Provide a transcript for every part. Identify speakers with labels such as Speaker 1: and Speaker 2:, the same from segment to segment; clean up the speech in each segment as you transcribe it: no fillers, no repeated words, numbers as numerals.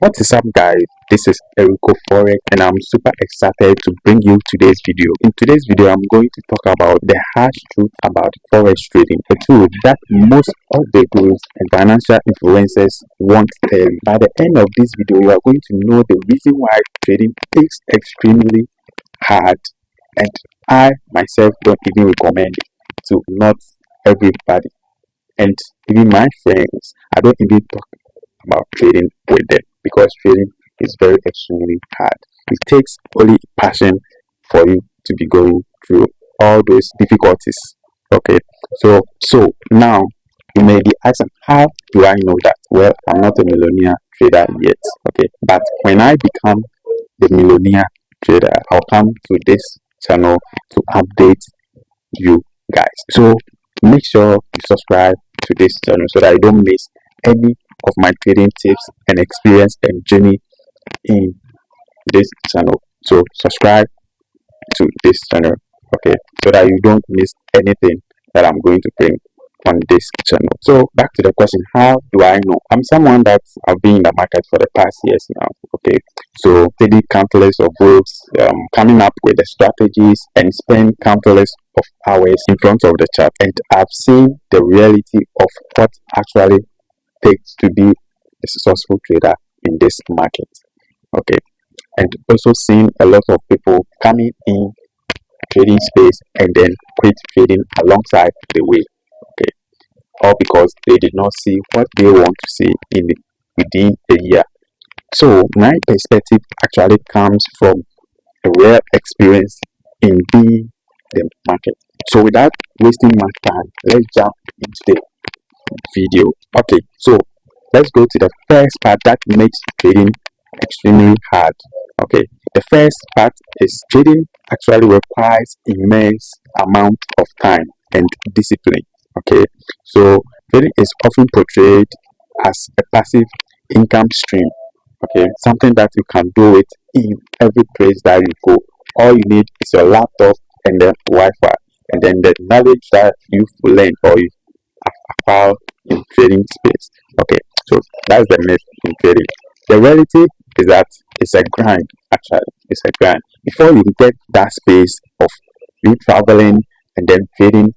Speaker 1: What is up, guys? This is Erico Forex, and I'm super excited to bring you today's video. In today's video, I'm going to talk about the harsh truth about forex trading, a tool that most of the gurus and financial influencers won't tell you. By the end of this video, you are going to know the reason why trading is extremely hard, and I myself don't even recommend it to not everybody, and even my friends. I don't even talk about trading with them because trading is very extremely hard. It takes only passion for you to be going through all those difficulties. Okay, so now you may be asking, how do I know that? Well, I'm not a millionaire trader yet. Okay, but when I become the millionaire trader, I'll come to this channel to update you guys. So make sure you subscribe to this channel so that you don't miss any of my trading tips and experience and journey in this channel. So subscribe to this channel, okay, so that you don't miss anything that I'm going to bring on this channel. So back to the question, how do I know? I'm someone that I've been in the market for the past years now. Okay, so study countless of books, coming up with the strategies, and spend countless of hours in front of the chart, and I've seen the reality of what actually takes to be a successful trader in this market. Okay, and also seeing a lot of people coming in trading space and then quit trading alongside the way. Okay, all because they did not see what they want to see within a year. So my perspective actually comes from a real experience in being the market. So without wasting much time, let's jump into the video. Okay, so let's go to the first part that makes trading extremely hard. Okay, the first part is trading actually requires immense amount of time and discipline. Okay, so trading is often portrayed as a passive income stream. Okay, something that you can do it in every place that you go. All you need is your laptop and then Wi-Fi, and then the knowledge that you've learned or you've acquired in trading space. Okay, so that's the myth in trading. The reality is that it's a grind. Actually, it's a grind. Before you get that space of you traveling and then trading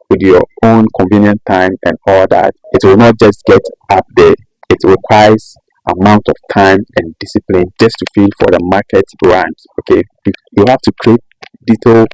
Speaker 1: with your own convenient time and all that, it will not just get up there. It requires amount of time and discipline just to feel for the market runs. Okay, you have to create detailed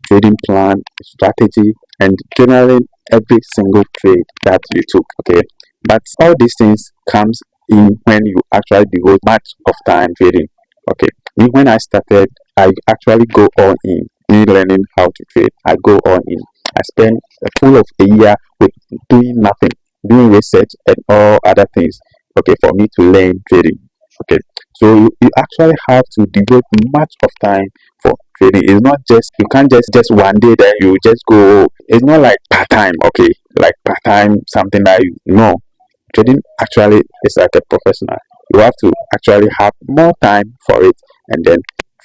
Speaker 1: trading plan, strategy, and journaling every single trade that you took. Okay, but all these things comes in when you actually devote much of time trading. Okay, me when I started, I actually go all in. Me learning how to trade, I go all in. I spend a full of a year with doing nothing, doing research and all other things. Okay, for me to learn trading. Okay, so you actually have to devote much of time for trading. It's not just, you can't just one day that you just go. It's not like part time. Okay, like part time something that you know. Trading actually is like a professional. You have to actually have more time for it and then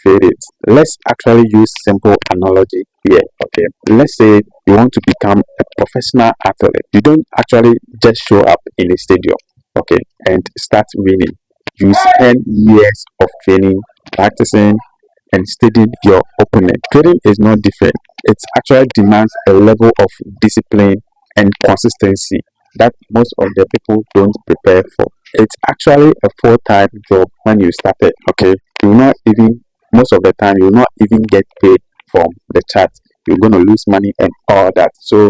Speaker 1: trade it. Let's actually use simple analogy here. Okay, let's say you want to become a professional athlete. You don't actually just show up in a stadium, okay, and start winning. You spend years of training, practicing, and studying your opponent. Trading is not different. It actually demands a level of discipline and consistency that most of the people don't prepare for. It's actually a full-time job when you started. Okay, you will not even, most of the time you will not even get paid from the chart. You're going to lose money and all that. So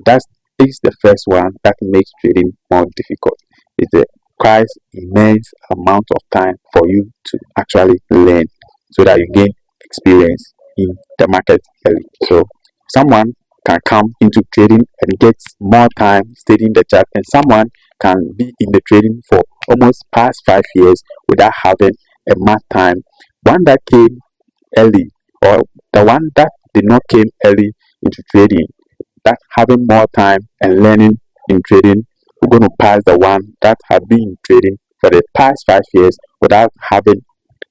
Speaker 1: that is the first one that makes trading more difficult. It requires immense amount of time for you to actually learn so that you gain experience in the market early. So someone can come into trading and get more time studying the chart, and someone can be in the trading for almost past 5 years without having a much time. One that came early or the one that did not came early into trading, that having more time and learning in trading, we're going to pass the one that have been in trading for the past 5 years without having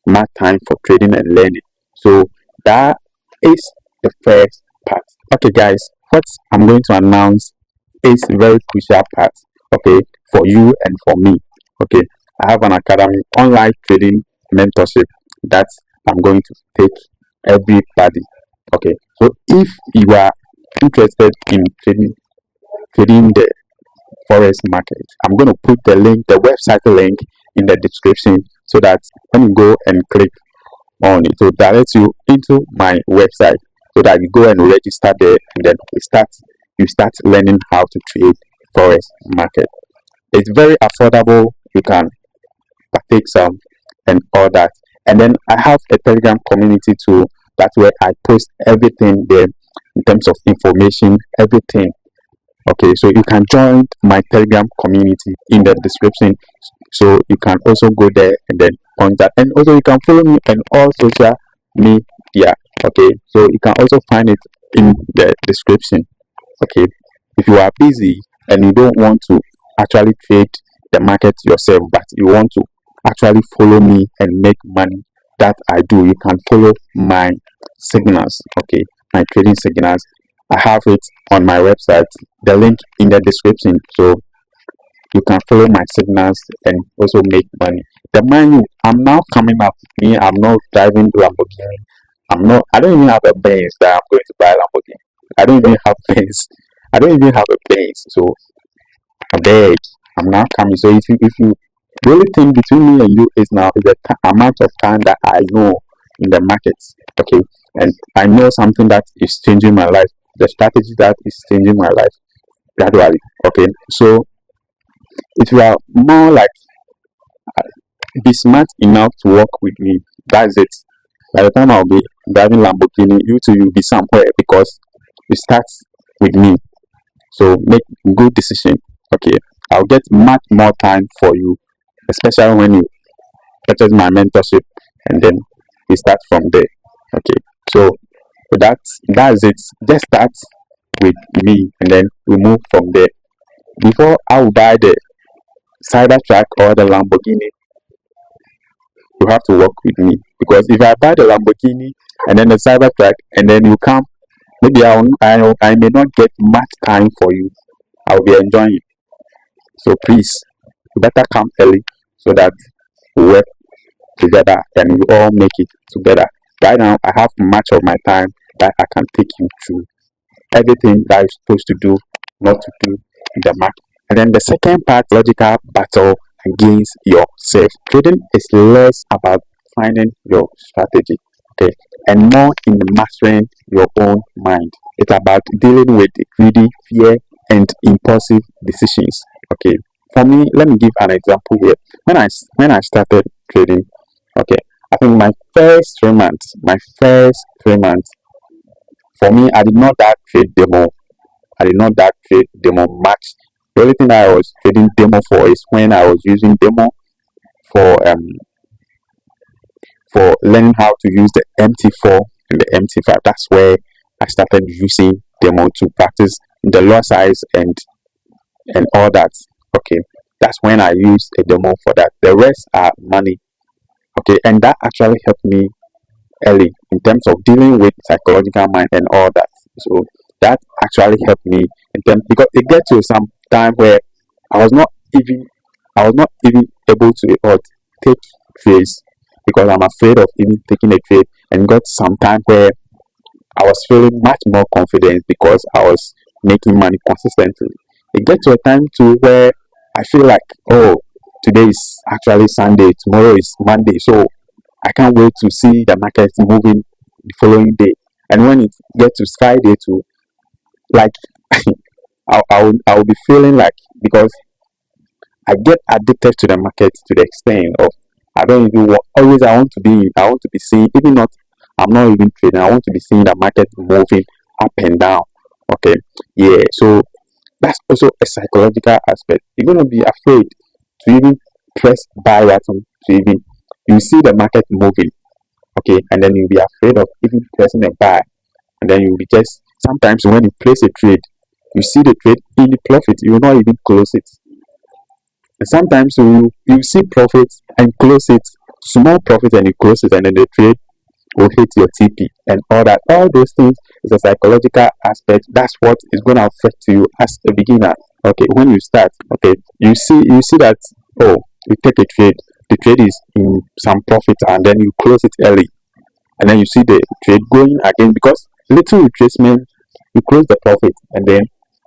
Speaker 1: much time for trading and learning. So that is the first part. Okay, guys, what I'm going to announce is a very crucial part, okay, for you and for me. Okay, I have an academy, online trading mentorship that I'm going to take everybody. Okay, so if you are interested in trading the forex market, I'm going to put the link, the website link in the description, so that when you go and click on it, will direct you into my website, so that you go and register there, and then you start learning how to trade forex market. It's very affordable. You can partake some and all that. And then I have a Telegram community too. That's where I post everything there in terms of information, everything. Okay, so you can join my Telegram community in the description. So you can also go there and then on that. And also you can follow me on all social media. Okay, so you can also find it in the description. Okay, if you are busy and you don't want to actually trade the market yourself, but you want to actually follow me and make money that I do, you can follow my signals. Okay, my trading signals. I have it on my website, the link in the description, so you can follow my signals and also make money. The money, I'm now coming up. Me, I'm not driving Lamborghini. I don't even have a Benz that I'm going to buy Lamborghini. I don't even have Benz. I don't even have a Benz. So I beg, I'm now coming. So if you the only thing between me and you is now is the amount of time that I know in the markets. Okay, and I know something that is changing my life. The strategy that is changing my life gradually. Okay, so if you are more like be smart enough to work with me, that's it. By the time I'll be driving Lamborghini, you too will be somewhere, because you start with me. So make good decision. Okay, I'll get much more time for you, especially when you purchase my mentorship, and then we start from there. Okay, so that's it. Just start with me, and then we move from there. Before I will buy the Cybertruck or the Lamborghini, you have to work with me, because if I buy the Lamborghini and then the Cybertruck, and then you come, maybe I may not get much time for you. I'll be enjoying it. So please, you better come early, so that we work together and we all make it together. Right now, I have much of my time that I can take you through everything that you're supposed to do, not to do in the market. And then the second part, logical battle against yourself. Trading is less about finding your strategy, okay, and more in mastering your own mind. It's about dealing with greedy, fear, and impulsive decisions. Okay, for me, let me give an example here. When I started trading, okay, I think my first 3 months, for me, I did not that trade demo. I did not that trade demo much. The only thing that I was trading demo for is when I was using demo for learning how to use the MT4 and the MT5. That's where I started using demo to practice the lot size and all that. Okay, that's when I used a demo for that. The rest are money. Okay, and that actually helped me early in terms of dealing with psychological mind and all that. So that actually helped me in terms, because it gets to some time where I was not even able to take trades, because I'm afraid of even taking a trade, and got some time where I was feeling much more confident because I was making money consistently. It gets to a time too where I feel like, oh, today is actually Sunday, tomorrow is Monday, so I can't wait to see the market moving the following day. And when it gets to Friday too, like I'll be feeling like, because I get addicted to the market to the extent of I don't even want, always I want to be seeing, even not I'm not even trading, I want to be seeing the market moving up and down. Okay, yeah, so that's also a psychological aspect. You're gonna be afraid to even press buy button, to even you see the market moving, okay, and then you'll be afraid of even pressing a buy, and then you'll be just, sometimes when you place a trade, you see the trade in the profit, you will not even close it. And sometimes you see profits and close it, small profit, and you close it, and then the trade will hit your TP and all that. All those things is a psychological aspect. That's what is going to affect you as a beginner. Okay, when you start, okay, you see that, oh, You take a trade, the trade is in some profit, and then you close it early, and then you see the trade going again because little retracement, you close the profit, and then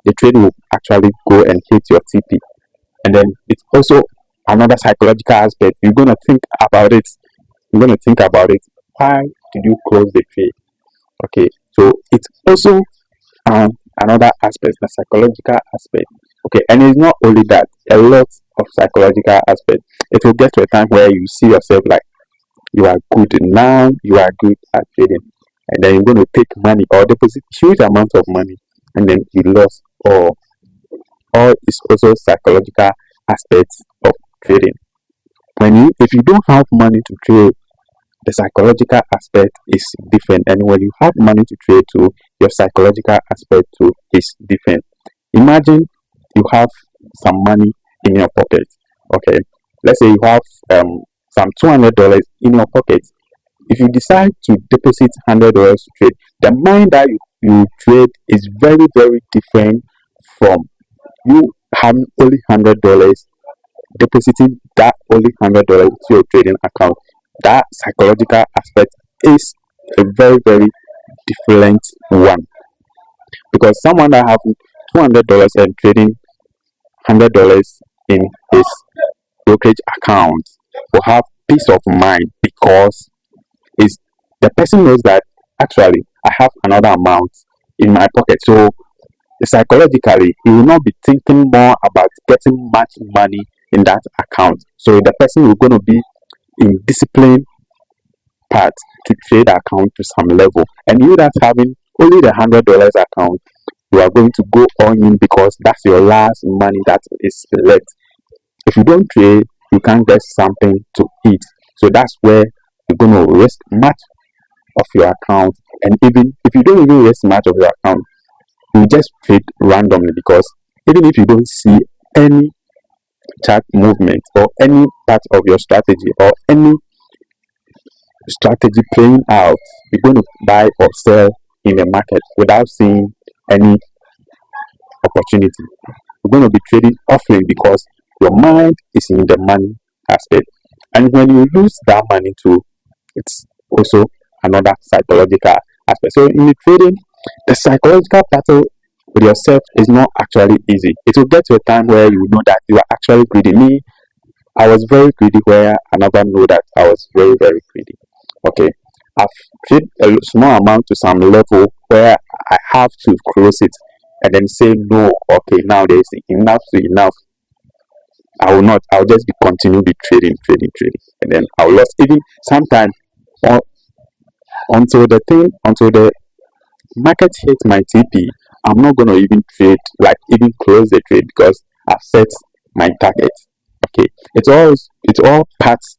Speaker 1: the trade will actually go and hit your TP. And then it's also another psychological aspect. You're gonna think about it. You're gonna think about it. Why did you close the trade? Okay, so it's also another aspect, the psychological aspect. Okay, and it's not only that, a lot of psychological aspect. It will get to a time where you see yourself like you are good now, you are good at trading, and then you're going to take money or deposit huge amount of money, and then you lost or is also psychological aspects of trading. If you don't have money to trade, the psychological aspect is different, and when you have money to trade too, your psychological aspect too is different. Imagine you have some money in your pocket. Okay, let's say you have some $200 in your pocket. If you decide to deposit $100 to trade, the mind that you trade is very, very different from you having only $100, depositing that only $100 to your trading account. That psychological aspect is a very, very different one, because someone that have $200 and trading $100 in his brokerage account will have peace of mind, because is the person knows that actually I have another amount in my pocket. So psychologically, he will not be thinking more about getting much money in that account. So the person will going to be in discipline part to trade the account to some level. And you that having only the $100 account, you are going to go on in because that's your last money that is left. If you don't trade, you can't get something to eat. So that's where you're going to risk much of your account. And even if you don't even risk much of your account, you just trade randomly, because even if you don't see any chart movement or any part of your strategy or any strategy playing out, you're going to buy or sell in the market without seeing any opportunity. You're going to be trading offline because your mind is in the money aspect. And when you lose that money too, it's also another psychological aspect. So in the trading, the psychological battle with yourself is not actually easy. It will get to a time where you know that you are actually greedy. Me, I was very greedy, where I never know that I was very, very greedy. Okay, I've traded a small amount to some level where I have to close it and then say no. Okay, now there's enough to enough. I will not. I'll just be continue be trading, and then I'll lose even sometimes until the market hits my TP. I'm not gonna even trade, like even close the trade, because I've set my target. Okay, it's all parts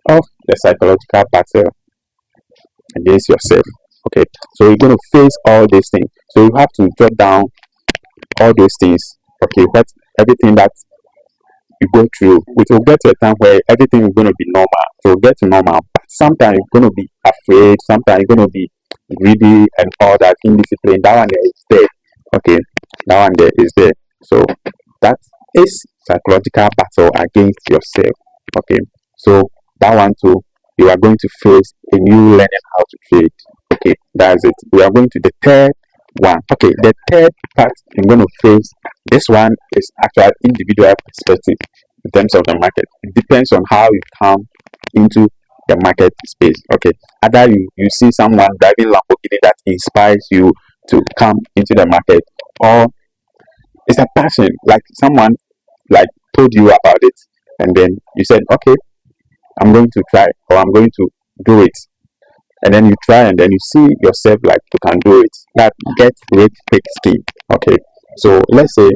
Speaker 1: of the psychological battle against yourself. Okay, so you're gonna face all these things. So you have to jot down all those things. Okay, what everything that you go through, it will get to a time where everything is going to be normal. It will get to normal, but sometimes you're going to be afraid. Sometimes you're going to be greedy and all that, indiscipline. That one there is there. Okay, that one there is there. So that is psychological battle against yourself. Okay, so that one too, you are going to face a new learning how to trade. Okay, that's it. We are going to the third one. Okay, the third part I'm going to face, this one is actual individual perspective in terms of the market. It depends on how you come into the market space. Okay, either you see someone driving Lamborghini that inspires you to come into the market, or it's a passion, like someone like told you about it, and then you said, okay, I'm going to try, or I'm going to do it, and then you try, and then you see yourself like you can do it. That get rich quick scheme. Okay, so let's say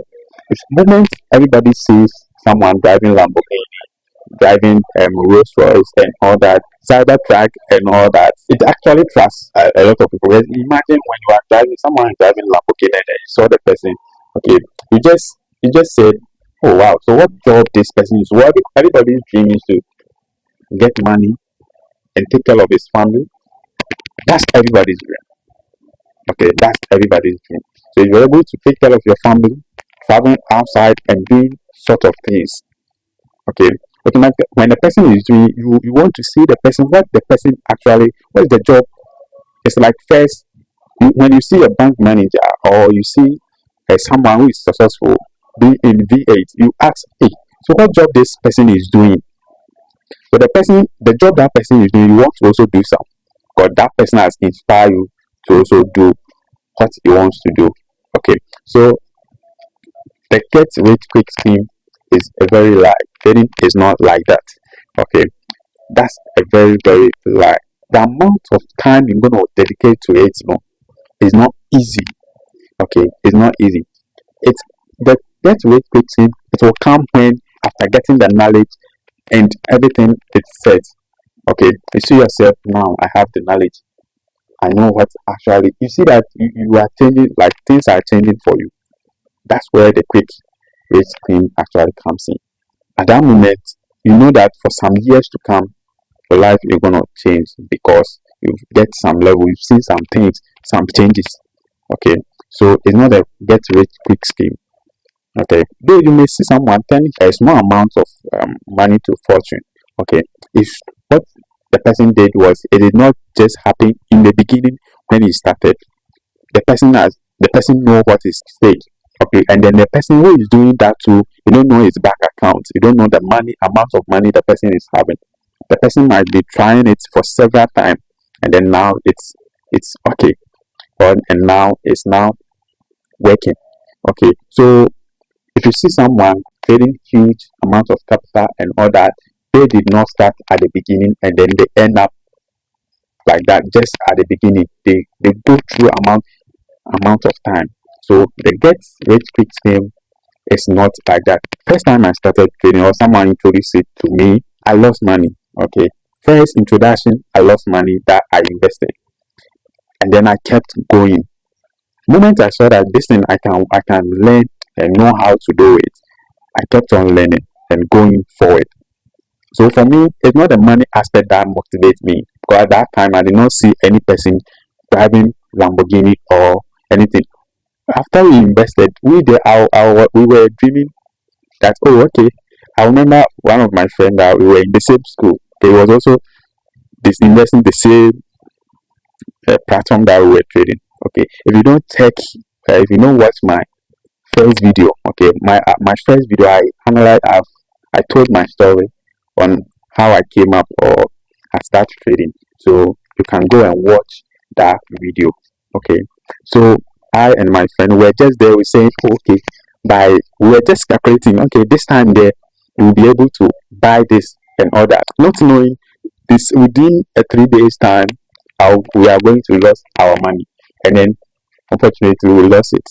Speaker 1: it's moment everybody sees someone driving Lamborghini, driving Rolls Royce and all that, Cybertruck and all that, it actually trusts a lot of people. Imagine when you are driving, someone is driving Lamborghini and you saw the person. Okay, you just said, oh wow, so what job this person is? What everybody's dream is to get money and take care of his family. That's everybody's dream. Okay, that's everybody's dream. So if you're able to take care of your family, traveling outside and doing sort of things, okay, When the person is doing, you want to see the person, what the person actually, what is the job. It's like first, when you see a bank manager or you see someone who is successful being in V8, you ask, hey, so what job this person is doing? So the job that person is doing, you want to also do some, because that person has inspired you to also do what he wants to do. Okay, so the get rich quick scheme is a very lie. Trading is not like that. Okay, that's a very very lie. The amount of time you're gonna dedicate to it, is not easy. Okay, it's not easy. It's the get rich quick scheme. It will come when after getting the knowledge and everything it's said. Okay, you see yourself now. I have the knowledge. I know what actually. You see that you are changing. Like things are changing for you. That's where the quick rich scheme actually comes in. At that moment, you know that for some years to come, your life is gonna change because you get some level. You've seen some things, some changes. Okay, so it's not a get rich quick scheme. Okay, though you may see someone turning a small amount of money to fortune. Okay, if what the person did was, it did not just happen in the beginning when he started. The person know what is stake. Okay, and then the person who is doing that too, you don't know his bank account. You don't know the amount of money the person is having. The person might be trying it for several times, and then now it's okay, and now it's now working. Okay, so if you see someone trading huge amount of capital and all that, they did not start at the beginning and then they end up like that just at the beginning. They go through amount of time. So the get rich quick scheme is not like that. First time I started trading or someone introduced it to me, I lost money. Okay. First introduction, I lost money that I invested. And then I kept going. Moment I saw that this thing I can learn and know how to do it, I kept on learning and going forward. So for me, it's not the money aspect that motivates me, because at that time I did not see any person driving Lamborghini or anything. After we invested, we were dreaming that, oh, okay. I remember one of my friends that we were in the same school. He was also investing the same platform that we were trading. Okay, if you don't check, if you don't watch my first video, okay, my first video, I told my story on how I came up or I started trading. So you can go and watch that video. Okay, so I and my friend were just there. We saying, oh, okay, we were just calculating. Okay, this time there we'll be able to buy this and all that, not knowing this within a 3 days time, we are going to lose our money, and then unfortunately we lost it.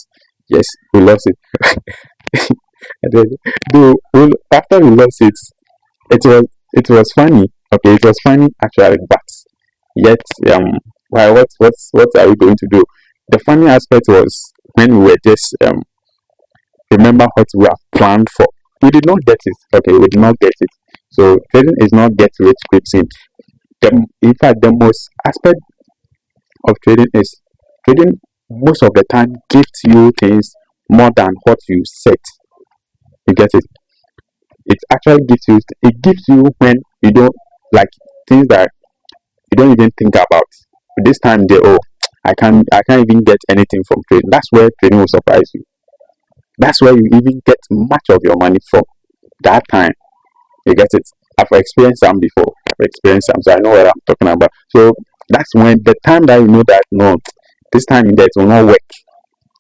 Speaker 1: Yes, we lost it. And then, after we lost it, it was funny. Okay, it was funny actually, but yet why what are we going to do? The funny aspect was when we were just remember what we have planned for. We did not get it. Okay, we did not get it. So trading is not get rich quick scheme. In fact, the most aspect of trading is trading most of the time gives you things more than what you set. You get it? It actually gives you when you don't like things that you don't even think about. This time I can't even get anything from trading. That's where trading will surprise you. That's where you even get much of your money from that time. You get it? I've experienced some before. I've experienced some, so I know what I'm talking about. So that's when the time that you know that no, this time that will not work.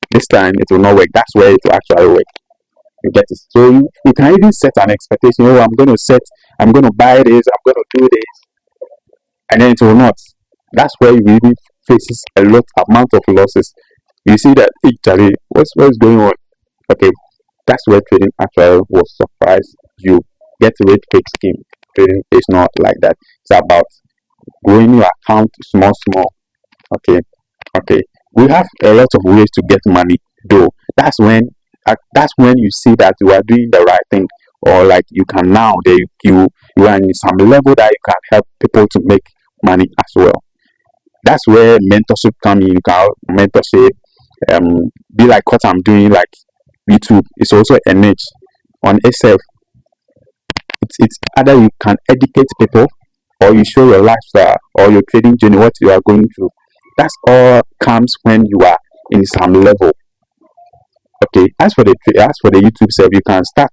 Speaker 1: This time it will not work. That's where it will actually work. You get it? So you can even set an expectation. Oh, I'm going to buy this, I'm going to do this, and then it will not. That's where you really faces a lot amount of losses. You see that actually what's going on? Okay, that's where trading actually will surprise you. Get rich quick scheme. Trading is not like that. It's about growing your account small. Okay, okay. We have a lot of ways to get money, though. That's when you see that you are doing the right thing, or like you can now you are in some level that you can help people to make money as well. That's where mentorship come in. You can mentorship, be like what I'm doing, like YouTube. It's also a niche on itself. It's either you can educate people, or you show your lifestyle or your trading journey, what you are going through. That's all comes when you are in some level. Okay, as for the YouTube self, you can start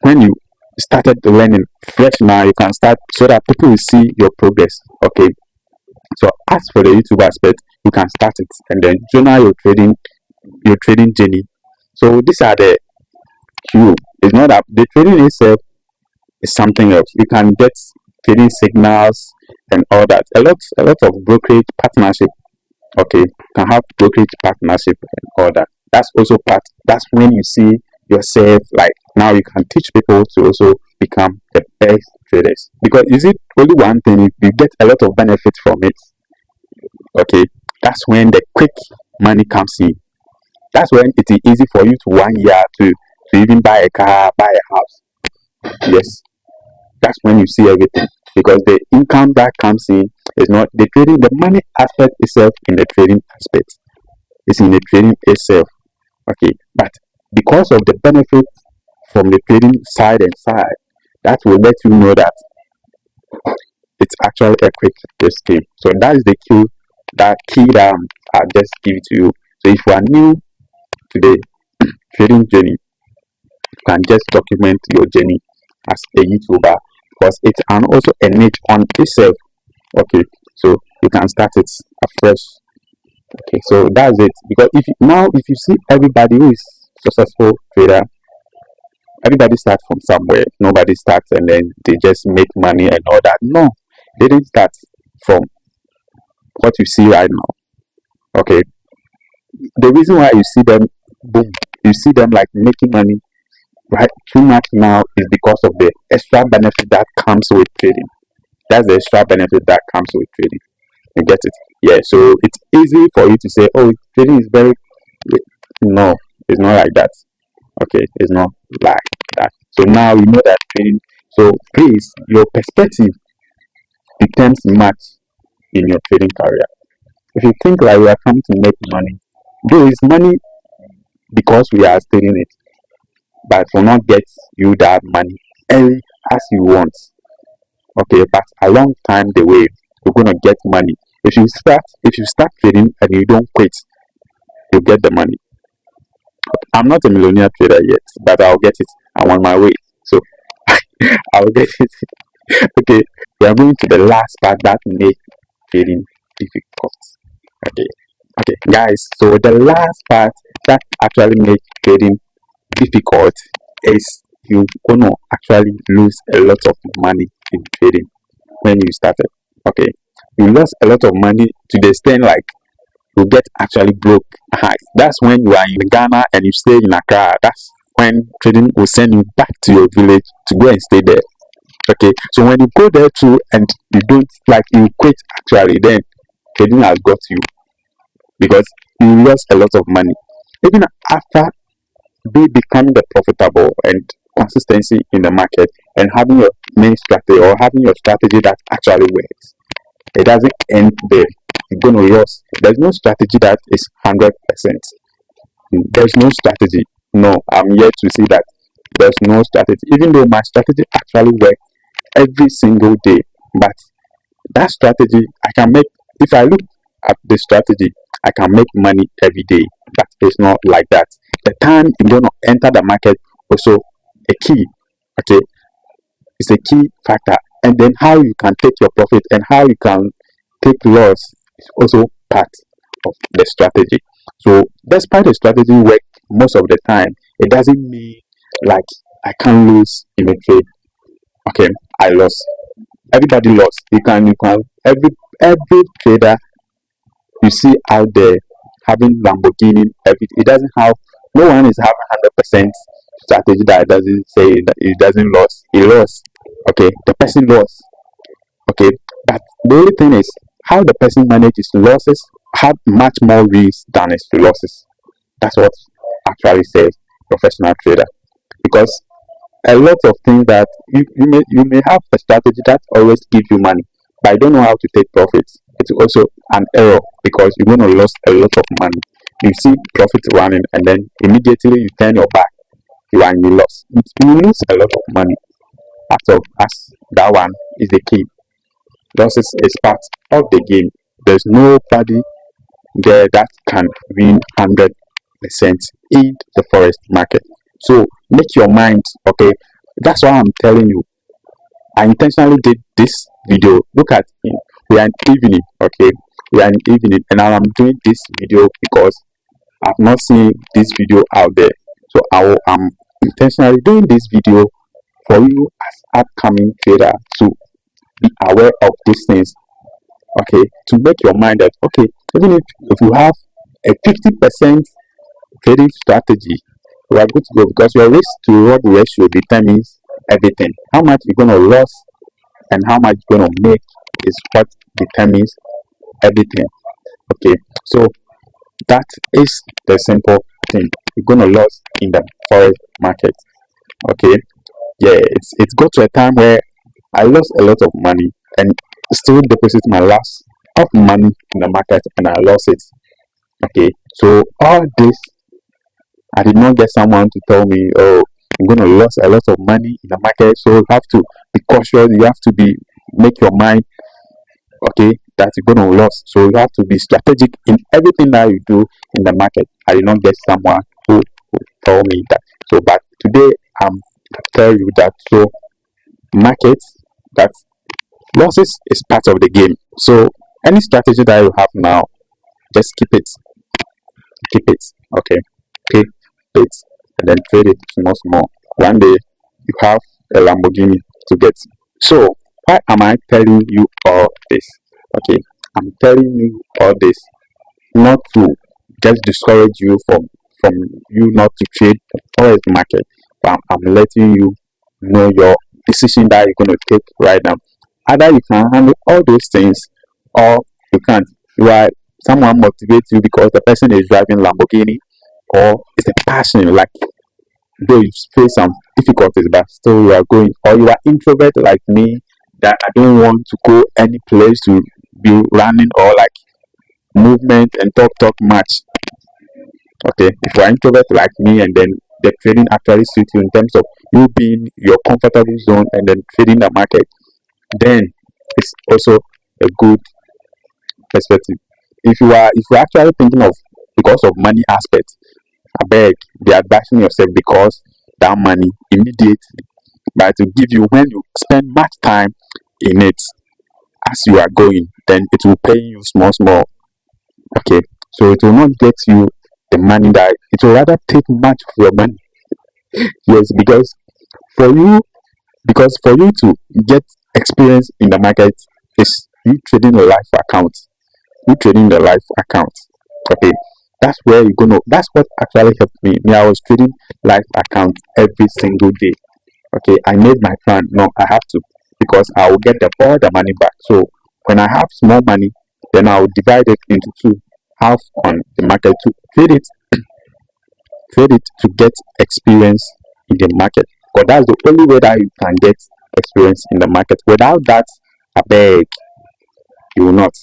Speaker 1: when you started learning fresh. Now you can start so that people will see your progress. Okay, so as for the YouTube aspect, you can start it and then journal your trading journey. So these are the few. It's not that the trading itself is something else. You can get trading signals and all that. A lot of brokerage partnership. Okay, can have brokerage partnership and all that. That's also part. That's when you see yourself like now you can teach people to also become the best traders, because is it only one thing, you get a lot of benefit from it. Okay, that's when the quick money comes in. That's when it is easy for you to 1 year to even buy a car, buy a house. Yes, that's when you see everything, because the income that comes in is not the trading. The money aspect itself in the trading aspect is in the trading itself. Okay, but because of the benefit from the trading side and side, that will let you know that it's actually a quick escape. So that is the key that I just give to you. So if you are new to the trading journey, you can just document your journey as a YouTuber, because it's an also a niche on itself. Okay, so you can start it afresh. Okay, so that's it. Because if you see everybody who is successful trader, everybody starts from somewhere. Nobody starts and then they just make money and all that. No, they didn't start from what you see right now. Okay, the reason why you see them boom, you see them like making money right too much now is because of the extra benefit that comes with trading. That's the extra benefit that comes with trading. You get it? Yeah. So it's easy for you to say, "Oh, trading is very." No, it's not like that. Okay, it's not like that. So now you know that trading. So please, your perspective determines much in your trading career. If you think like you are coming to make money, though it's money because we are studying it, but it will not get you that money early as you want. Okay, but a long time the way you're gonna get money. If you start trading and you don't quit, you get the money. I'm not a millionaire trader yet, but I'll get it. I'm on my way. So I'll get it. Okay, we are going to the last part that make trading difficult. Okay, okay, guys. So the last part that actually make trading difficult is you gonna actually lose a lot of money in trading when you started. Okay, you lost a lot of money to the extent like you get actually broke. That's when you are in Ghana and you stay in Accra. That's when trading will send you back to your village to go and stay there. Okay, so when you go there too and you don't like you quit actually, then trading has got you because you lost a lot of money. Even after be becoming the profitable and consistency in the market and having your main strategy or having your strategy that actually works, it doesn't end there. You're gonna lose. There's no strategy that is 100%. There's no strategy. No, I'm yet to see that there's no strategy. Even though my strategy actually works every single day, but that strategy I can make. If I look at the strategy, I can make money every day, but it's not like that. The time you're gonna enter the market also a key. Okay, it's a key factor, and then how you can take your profit and how you can take loss is also part of the strategy. So despite the strategy work most of the time, it doesn't mean like I can't lose in a trade. Okay, I lost. Everybody lost. You can every trader you see out there having Lamborghini. It doesn't have. No one is having 100% strategy that doesn't say that it doesn't lose. He lost. Okay, the person lost. Okay, but the only thing is how the person manages losses have much more risk than his losses. That's what actually says professional trader, because a lot of things that you may have a strategy that always gives you money, but you don't know how to take profits. It's also an error because you're going to lose a lot of money. You see profit running and then immediately you turn your back, you are in the loss. You lose a lot of money. part of us. That one is the key. Losses is part of the game. There's nobody there that can win 100% in the forex market. So make your mind okay. That's why I'm telling you. I intentionally did this video. Look at it. We are in evening, okay? We are in evening, and now I'm doing this video because I've not seen this video out there. So I'm intentionally doing this video for you as upcoming trader to be aware of these things, okay? To make your mind that okay, even if you have a 50% trading strategy, you are good to go because your risk to reward ratio determines everything. How much you're gonna lose and how much you're gonna make is what determines everything. Okay, so that is the simple thing. You're gonna lose in the forex market. Okay, yeah, it's got to a time where I lost a lot of money and still deposit my last of money in the market and I lost it. Okay, so all this I did not get someone to tell me, oh, you're gonna lose a lot of money in the market, so you have to be cautious. You have to be make your mind okay that you're gonna lose. So you have to be strategic in everything that you do in the market. I did not get someone who told me that. So, but today I tell you that so market that losses is part of the game. So any strategy that you have now, just keep it, okay, keep it, and then trade it small. One day you have a Lamborghini to get. So why am I telling you all this? Okay, I'm telling you all this not to just discourage you from you not to trade the forex market, but I'm letting you know your decision that you're going to take right now. Either you can handle all those things or you can't. You are someone motivates you because the person is driving Lamborghini, or it's a passion, like though you face some difficulties but still you are going, or you are introvert like me that I don't want to go any place to be running or like movement and talk much. Okay, if you are introvert like me and then the trading actually suits you in terms of you being your comfortable zone and then trading the market, then it's also a good perspective. If you're actually thinking of because of money aspect, I beg be advising yourself because that money immediately but to give you when you spend much time in it as you are going, then it will pay you small. Okay, so it will not get you the money that it will rather take much of your money. Yes, for you because for you to get experience in the market is you trading a life account. You trading the life account. Okay, that's where you're gonna. That's what actually helped me. I was trading life account every single day. Okay, I made my plan. No, I have to because I will get all the money back. So when I have small money, then I will divide it into two. Half on the market to trade it to get experience in the market. Because that's the only way that you can get experience in the market. Without that, I beg you will not.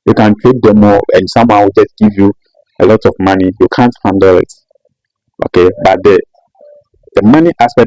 Speaker 1: You can trade them more and someone will just give you a lot of money. You can't handle it. Okay, but the money aspect